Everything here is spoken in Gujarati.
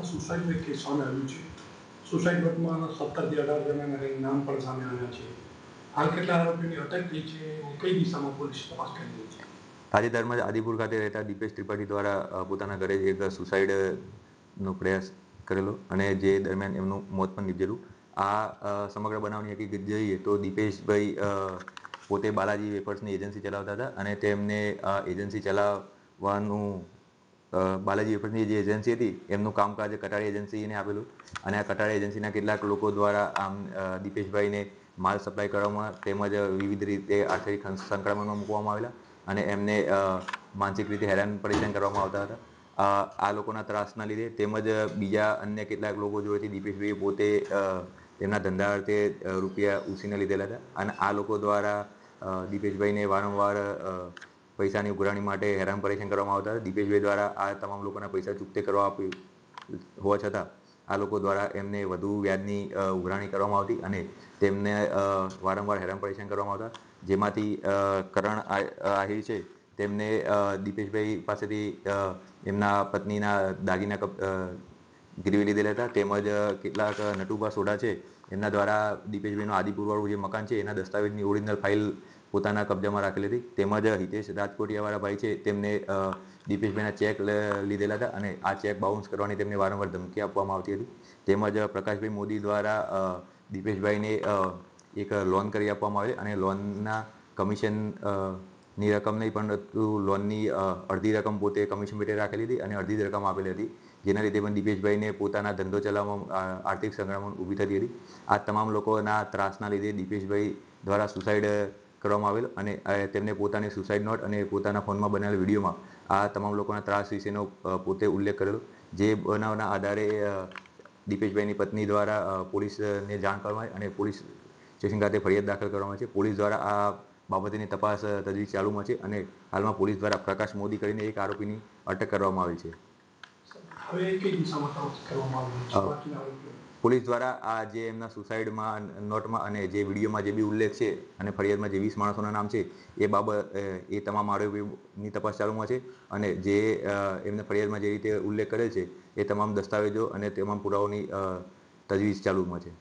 સુરતમાં સુસાઇડનું એક કેસ સામે આવ્યું છે. સુસાઇડ નોટમાં 17 થી 18 જણાના નામ પણ સામે આવ્યા છે. હાલ કેટલા આરોપીઓની અટક થઈ છે અને કઈ દિશામાં પોલીસ તપાસ કરી રહી છે? તાજેતરમાં જ આદિપુર ખાતે રહેતા દીપેશ ત્રિપાઠી દ્વારા પોતાના ઘરે એક સુસાઇડનો પ્રયાસ કરેલો અને જે દરમિયાન એમનું મોત પણ નીપજેલું. આ સમગ્ર બનાવની હકીકત જોઈએ તો દીપેશભાઈ પોતે બાલાજી વેફર્સની એજન્સી ચલાવતા હતા અને તેમને એજન્સી ચલાવવાનું બાલાજી વેફર્સની જે એજન્સી હતી એમનું કામકાજ કટારી એજન્સીને આપેલું અને આ કટારી એજન્સીના કેટલાક લોકો દ્વારા દીપેશભાઈને માલ સપ્લાય કરવામાં તેમજ વિવિધ રીતે આર્થિક સંકળામણમાં મૂકવામાં આવેલા અને એમને માનસિક રીતે હેરાન પરેશાન કરવામાં આવતા હતા. આ લોકોના ત્રાસના લીધે તેમજ બીજા અન્ય કેટલાક લોકો જોડેથી દીપેશભાઈએ પોતે તેમના ધંધા અર્થે રૂપિયા ઉછીને લીધેલા હતા અને આ લોકો દ્વારા દીપેશભાઈને વારંવાર પૈસાની ઉઘરાણી માટે હેરાન પરેશાન કરવામાં આવતા હતા. દીપેશભાઈ દ્વારા આ તમામ લોકોના પૈસા ચૂકતે કરવા હોવા છતાં આ લોકો દ્વારા એમને વધુ વ્યાજની ઉઘરાણી કરવામાં આવતી અને તેમને વારંવાર હેરાન પરેશાન કરવામાં આવતા, જેમાંથી કરણ આહિર છે તેમને દીપેશભાઈ પાસેથી એમના પત્નીના દાગીના ગીરવી લીધેલા હતા તેમજ કેટલાક નટુભા સોઢા છે એમના દ્વારા દીપેશભાઈનું આદિપુરવાળું જે મકાન છે એના દસ્તાવેજની ઓરિજિનલ ફાઇલ પોતાના કબજામાં રાખેલી હતી. તેમજ હિતેશ રાજકોટિયાવાળા ભાઈ છે તેમને દીપેશભાઈના ચેક લીધેલા હતા અને આ ચેક બાઉન્સ કરવાની તેમને વારંવાર ધમકી આપવામાં આવતી હતી. તેમજ પ્રકાશભાઈ મોદી દ્વારા દીપેશભાઈને એક લોન કરી આપવામાં આવે અને લોનના કમિશન ની રકમ નહીં પરંતુ લોનની અડધી રકમ પોતે કમિશન પેટે રાખેલી હતી અને અડધી રકમ આપેલી હતી, જેના લીધે પણ દીપેશભાઈને પોતાના ધંધો ચલાવવામાં આર્થિક સંકળામણ ઊભી થતી હતી. આ તમામ લોકોના ત્રાસના લીધે દીપેશભાઈ દ્વારા સુસાઇડ કરવામાં આવેલ અને તેમને પોતાની સુસાઇડ નોટ અને પોતાના ફોનમાં બનેલા વિડીયોમાં આ તમામ લોકોના ત્રાસ વિશેનો પોતે ઉલ્લેખ કરેલો. જે બનાવના આધારે દીપેશભાઈની પત્ની દ્વારા પોલીસને જાણ કરવામાં આવી અને પોલીસ સ્ટેશન ખાતે ફરિયાદ દાખલ કરવામાં આવી છે. પોલીસ દ્વારા આ બાબતેની તપાસ તજવીજ ચાલુમાં છે અને હાલમાં પોલીસ દ્વારા પ્રકાશ મોદી કરીને એક આરોપીની અટક કરવામાં આવી છે. હવે કઈ દિશામાં તપાસ કરવામાં આવી છે બાકીના આરોપીઓ? પોલીસ દ્વારા આ જે એમના સુસાઇડમાં નોટમાં અને જે વિડીયોમાં જે બી ઉલ્લેખ છે અને ફરિયાદમાં જે 20 માણસોના નામ છે એ તમામ આરોપીઓની તપાસ ચાલુમાં છે અને જે એમને ફરિયાદમાં જે રીતે ઉલ્લેખ કરેલ છે એ તમામ દસ્તાવેજો અને તમામ પુરાવાઓની તજવીજ ચાલુમાં છે.